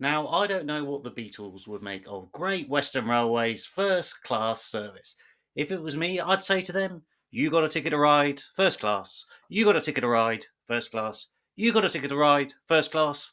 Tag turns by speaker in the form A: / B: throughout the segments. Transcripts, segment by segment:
A: Now, I don't know what the Beatles would make of Great Western Railway's first class service. If it was me, I'd say to them, you got a ticket to ride, first class. You got a ticket to ride, first class. You got a ticket to ride, first class.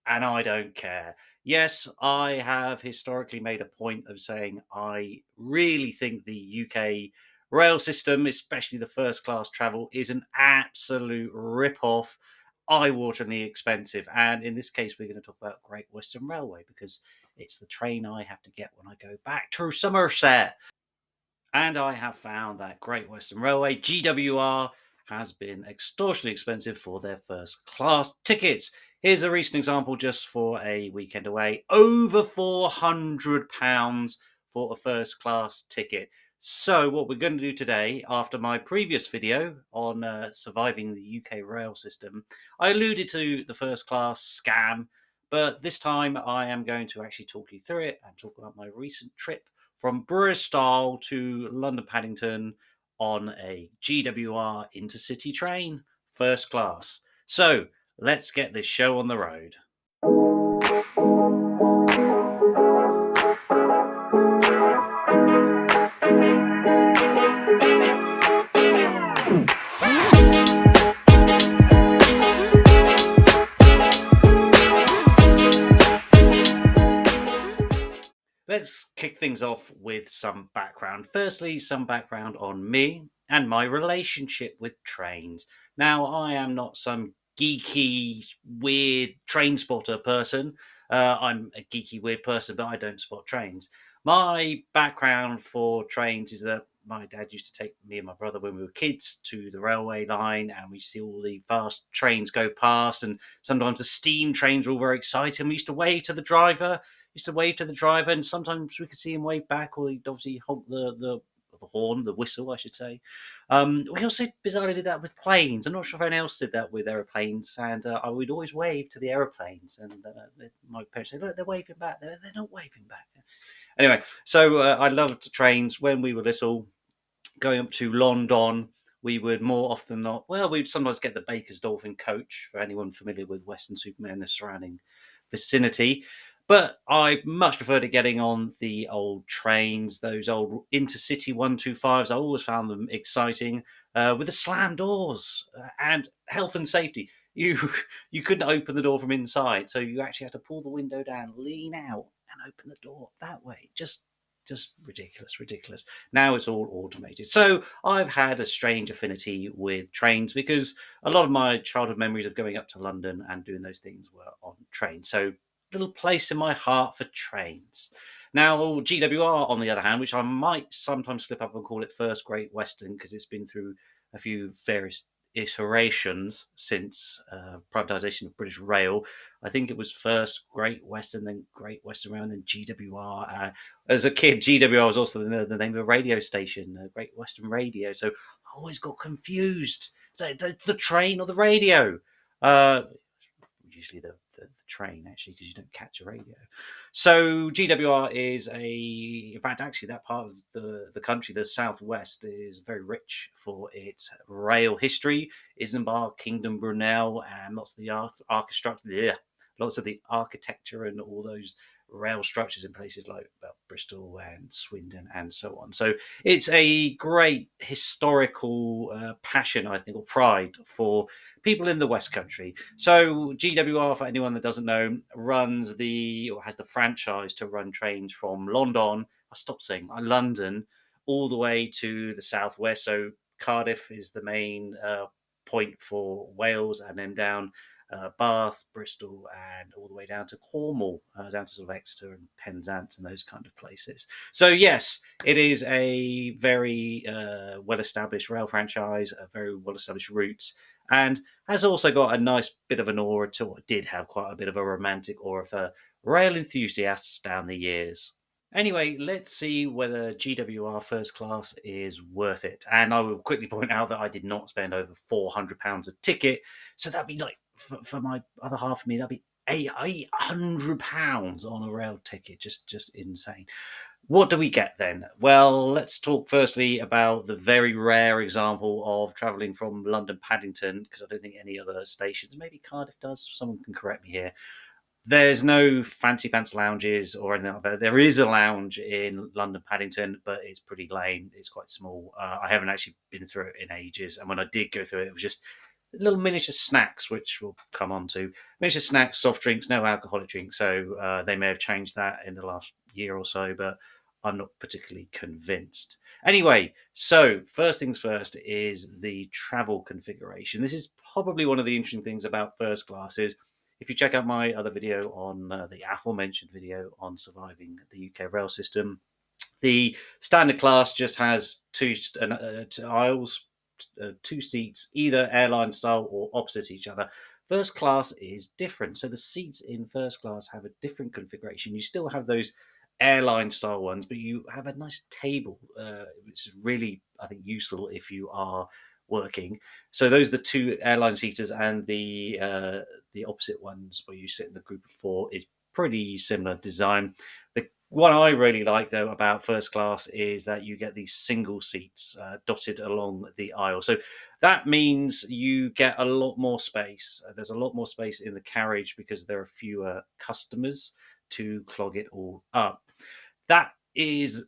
A: And I don't care. Yes, I have historically made a point of saying I really think the UK rail system, especially the first class travel, is an absolute rip-off, eye-wateringly expensive. And in this case, we're going to talk about Great Western Railway because it's the train I have to get when I go back to Somerset. And I have found that Great Western Railway, GWR, has been extortionately expensive for their first class tickets. Here's a recent example just for a weekend away, over £400 for a first class ticket. So, what we're going to do today, after my previous video on surviving the UK rail system, I alluded to the first class scam, but this time I am going to actually talk you through it and talk about my recent trip from Bristol to London Paddington on a GWR intercity train, first class. So let's get this show on the road. Let's kick things off with some background. Firstly, some background on me and my relationship with trains. Now, I am not some geeky, weird train spotter person. I'm a geeky, weird person, but I don't spot trains. My background for trains is that my dad used to take me and my brother when we were kids to the railway line, and we see all the fast trains go past, and sometimes the steam trains are all very exciting. We used to wave to the driver, and sometimes we could see him wave back, or he'd obviously honk the horn, the whistle, I should say. We also bizarrely did that with planes. I'm not sure if anyone else did that with aeroplanes, and I would always wave to the aeroplanes, and my parents said, "Look, they're waving back. They're not waving back." Anyway, so I loved trains when we were little. Going up to London, we would more often not. Well, we'd sometimes get the Baker's Dolphin coach for anyone familiar with Western Superman and the surrounding vicinity. But I much preferred it getting on the old trains, those old intercity 125s. I always found them exciting with the slam doors and health and safety. You you couldn't open the door from inside, so you actually had to pull the window down, lean out, and open the door that way. Just ridiculous, ridiculous. Now it's all automated. So I've had a strange affinity with trains because a lot of my childhood memories of going up to London and doing those things were on trains. So little place in my heart for trains. Now, GWR, on the other hand, which I might sometimes slip up and call it First Great Western because it's been through a few various iterations since privatisation of British Rail. I think it was first Great Western, then Great Western Rail, and then GWR. As a kid, GWR was also the name of a radio station, Great Western Radio. So I always got confused. The train or the radio? Uh, Usually the train, actually, because you don't catch a radio. So GWR is in fact, actually, that part of the country, the southwest, is very rich for its rail history. Isambard, Kingdom, Brunel, and lots of the architecture and all those rail structures in places like Bristol and Swindon and so on. So it's a great historical passion, I think, or pride for people in the West Country. So GWR, for anyone that doesn't know, has the franchise to run trains from London. I stopped saying London, all the way to the southwest. So Cardiff is the main point for Wales, and then down Bath, Bristol, and all the way down to Cornwall, down to sort of Exeter and Penzance and those kind of places. So yes, it is a very well-established rail franchise, a very well-established routes, and has also got a nice bit of an aura to it. Did have quite a bit of a romantic aura for rail enthusiasts down the years. Anyway, let's see whether GWR First Class is worth it. And I will quickly point out that I did not spend over £400 a ticket. So that'd be like, for my other half of me, that'd be £800 on a rail ticket. Just insane. What do we get then? Well, let's talk firstly about the very rare example of travelling from London Paddington, because I don't think any other stations, maybe Cardiff does, someone can correct me here, There's no fancy pants lounges or anything like that. There is a lounge in London Paddington, but it's pretty lame. It's quite small. I haven't actually been through it in ages, and when I did go through it, it was just little miniature snacks, which we'll come on to. Miniature snacks, soft drinks, no alcoholic drinks. So they may have changed that in the last year or so, but I'm not particularly convinced. Anyway, so first things first is the travel configuration. This is probably one of the interesting things about first class is if you check out my other video on the aforementioned video on surviving the UK rail system, the standard class just has two aisles, two seats, either airline style or opposite each other. First class is different. So the seats in first class have a different configuration. You still have those airline style ones, but you have a nice table, which is really, I think, useful if you are working. So those are the two airline seaters, and the opposite ones where you sit in a group of four is pretty similar design. The one I really like though about first class is that you get these single seats dotted along the aisle. So that means you get a lot more space. There's a lot more space in the carriage because there are fewer customers to clog it all up. That is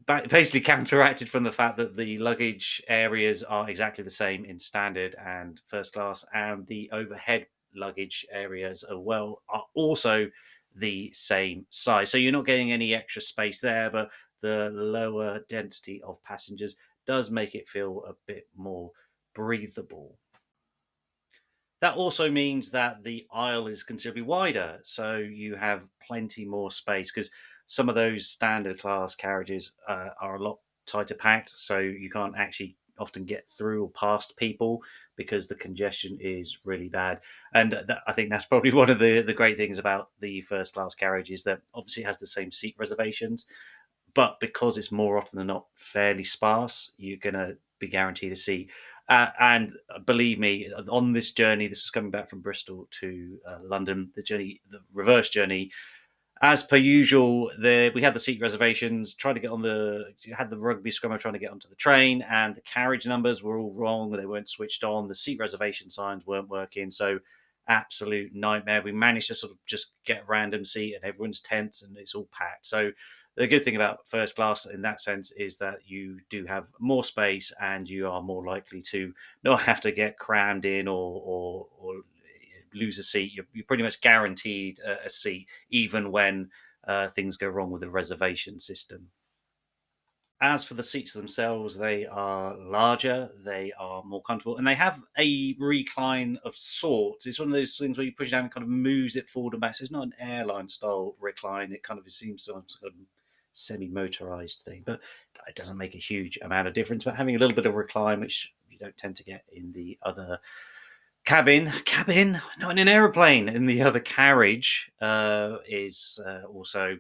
A: basically counteracted from the fact that the luggage areas are exactly the same in standard and first class, and the overhead luggage areas as well are also the same size. So you're not getting any extra space there, but the lower density of passengers does make it feel a bit more breathable. That also means that the aisle is considerably wider, so you have plenty more space because some of those standard class carriages are a lot tighter packed, so you can't actually often get through or past people because the congestion is really bad. And I think that's probably one of the great things about the first class carriage is that obviously it has the same seat reservations, but because it's more often than not fairly sparse, you're going to be guaranteed a seat. And believe me, on this journey, this was coming back from Bristol to London, the reverse journey, as per usual, we had the seat reservations, tried to get on had the rugby scrummer trying to get onto the train, and the carriage numbers were all wrong. They weren't switched on. The seat reservation signs weren't working. So, absolute nightmare. We managed to sort of just get a random seat, and everyone's tense, and it's all packed. So, the good thing about first class in that sense is that you do have more space and you are more likely to not have to get crammed in or lose a seat. You're pretty much guaranteed a seat, even when things go wrong with the reservation system. As for the seats themselves, they are larger, they are more comfortable, and they have a recline of sorts. It's one of those things where you push it down and kind of moves it forward and back. So it's not an airline style recline. It kind of seems to have sort of semi-motorized thing, but it doesn't make a huge amount of difference. But having a little bit of recline, which you don't tend to get in the other cabin, not in an aeroplane, in the other carriage, is also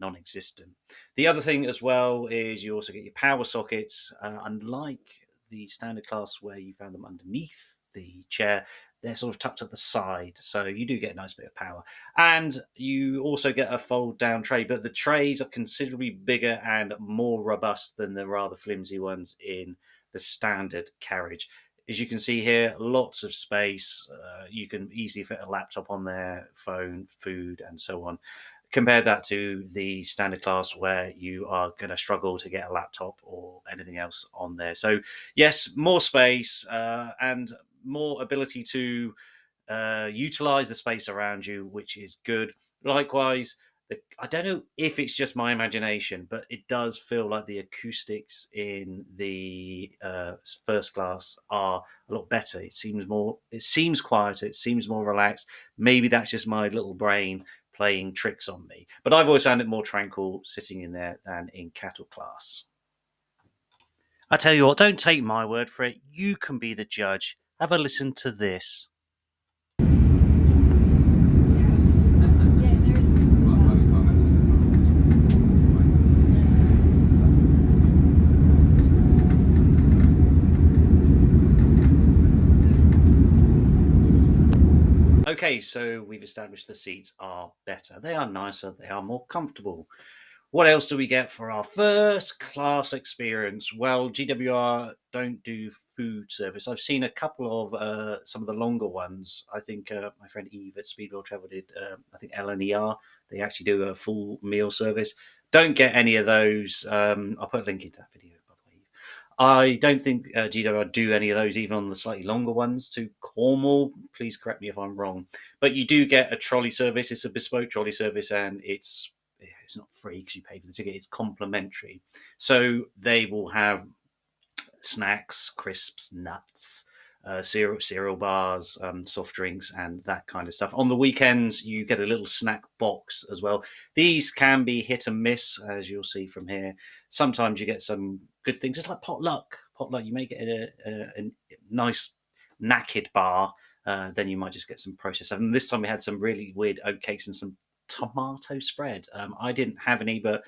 A: non-existent. The other thing as well is you also get your power sockets. Unlike the standard class where you found them underneath the chair, they're sort of tucked at the side, so you do get a nice bit of power. And you also get a fold-down tray, but the trays are considerably bigger and more robust than the rather flimsy ones in the standard carriage. As you can see here, lots of space. You can easily fit a laptop on there, phone, food, and so on. Compare that to the standard class where you are going to struggle to get a laptop or anything else on there. So, yes, more space and more ability to utilize the space around you, which is good. Likewise, I don't know if it's just my imagination, but it does feel like the acoustics in the first class are a lot better. It seems quieter, it seems more relaxed. Maybe that's just my little brain playing tricks on me. But I've always found it more tranquil sitting in there than in cattle class. I tell you what, don't take my word for it. You can be the judge. Have a listen to this. Okay, so we've established the seats are better. They are nicer, they are more comfortable. What else do we get for our first class experience? Well, GWR don't do food service. I've seen a couple of some of the longer ones. I think my friend Eve at Speedwell Travel did, I think LNER, they actually do a full meal service. Don't get any of those. I'll put a link into that video, by the way. I don't think GWR do any of those, even on the slightly longer ones to Cornwall. Please correct me if I'm wrong. But you do get a trolley service. It's a bespoke trolley service, and it's not free because you pay for the ticket. It's complimentary. So they will have snacks, crisps, nuts, cereal bars, soft drinks, and that kind of stuff. On the weekends, you get a little snack box as well. These can be hit and miss, as you'll see from here. Sometimes you get some good things. It's like potluck. Potluck, you may get a nice knackered bar. Then you might just get some processed. And this time we had some really weird oatcakes and some tomato spread. I didn't have any, but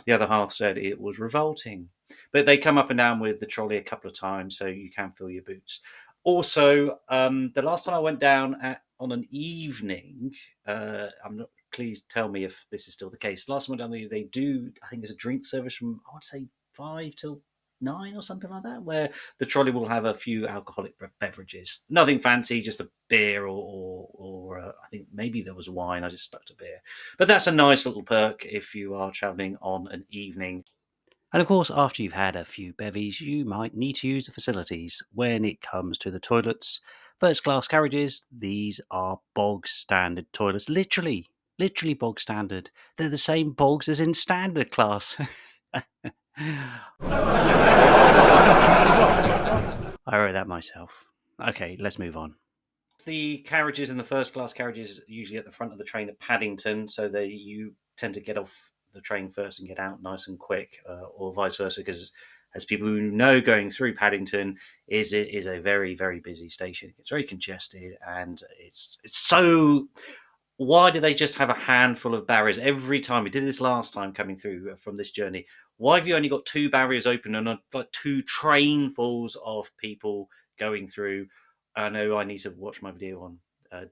A: the other half said it was revolting. But they come up and down with the trolley a couple of times, so you can fill your boots. Also, the last time I went down on an evening, I'm not. Please tell me if this is still the case. Last time I went down, they do. I think there's a drink service from I would say 5 till 9 or something like that, where the trolley will have a few alcoholic beverages. Nothing fancy, just a beer or I think maybe there was wine. I just stuck to beer. But that's a nice little perk if you are travelling on an evening. And of course, after you've had a few bevies, you might need to use the facilities. When it comes to the toilets, first class carriages, these are bog standard toilets. Literally bog standard. They're the same bogs as in standard class. I wrote that myself. Okay, let's move on. The carriages in the first class carriages usually at the front of the train at Paddington, so you tend to get off the train first and get out nice and quick, or vice versa, because as people who know, going through Paddington is a very, very busy station. It's very congested, and it's so. Why do they just have a handful of barriers every time? We did this last time coming through from this journey. Why have you only got two barriers open and like two trainfuls of people going through? I know I need to watch my video on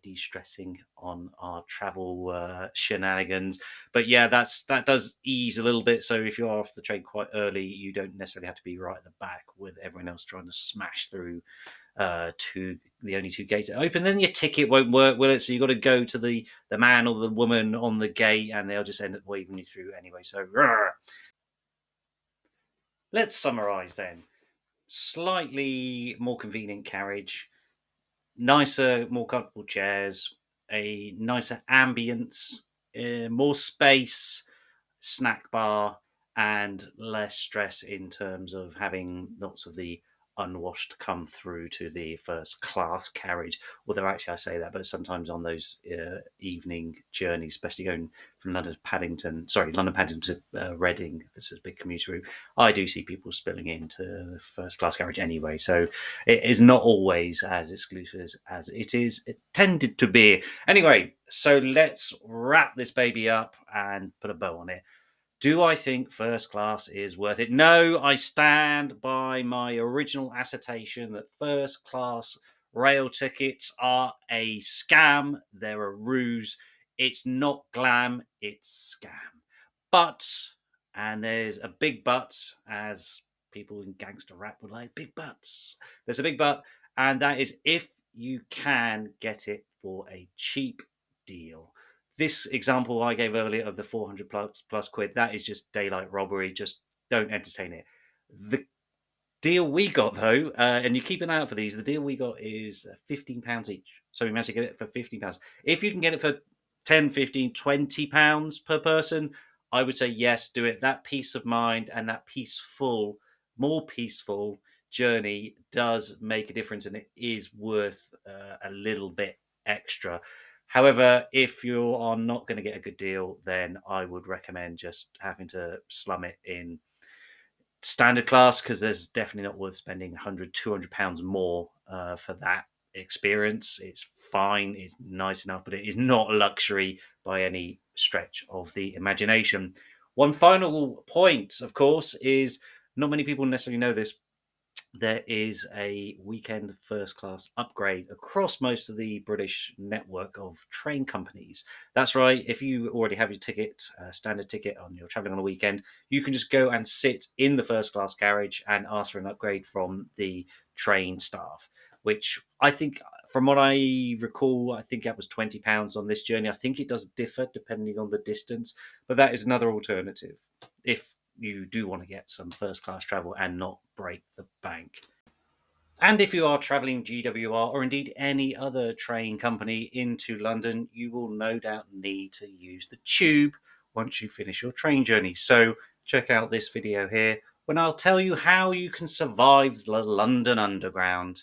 A: de-stressing on our travel shenanigans, but yeah, that does ease a little bit. So if you're off the train quite early, you don't necessarily have to be right at the back with everyone else trying to smash through to the only two gates that open. Then your ticket won't work, will it? So you've got to go to the man or the woman on the gate, and they'll just end up waving you through anyway. So let's summarise then. Slightly more convenient carriage, nicer, more comfortable chairs, a nicer ambience, more space, snack bar, and less stress in terms of having lots of the unwashed come through to the first class carriage. Although actually I say that, but sometimes on those evening journeys, especially going from London Paddington to Reading, this is a big commuter route, I do see people spilling into the first class carriage anyway. So it is not always as exclusive as it is tended to be. Anyway, so let's wrap this baby up and put a bow on it. Do I think first class is worth it? No, I stand by my original assertion that first class rail tickets are a scam. They're a ruse. It's not glam, it's scam. But, and there's a big but, as people in gangster rap would like, big buts. There's a big but, and that is if you can get it for a cheap deal. This example I gave earlier of the 400 plus quid, that is just daylight robbery. Just don't entertain it. The deal we got though, and you keep an eye out for these, the deal we got is £15 each. So we managed to get it for £15. If you can get it for 10, 15, £20 per person, I would say yes, do it. That peace of mind and that more peaceful journey does make a difference, and it is worth a little bit extra. However, if you are not going to get a good deal, then I would recommend just having to slum it in standard class, because there's definitely not worth spending £100, £200 more for that experience. It's fine, it's nice enough, but it is not a luxury by any stretch of the imagination. One final point, of course, is not many people necessarily know this. there is a weekend first class upgrade across most of the British network of train companies. That's right, if you already have your ticket, standard ticket, on you're traveling on a weekend, you can just go and sit in the first class carriage and ask for an upgrade from the train staff, which I think, from what I recall, I think that was £20 on this journey. I think it does differ depending on the distance, but that is another alternative if you do want to get some first class travel and not break the bank. And if you are travelling GWR or indeed any other train company into London, you will no doubt need to use the tube once you finish your train journey. So check out this video here when I'll tell you how you can survive the London Underground.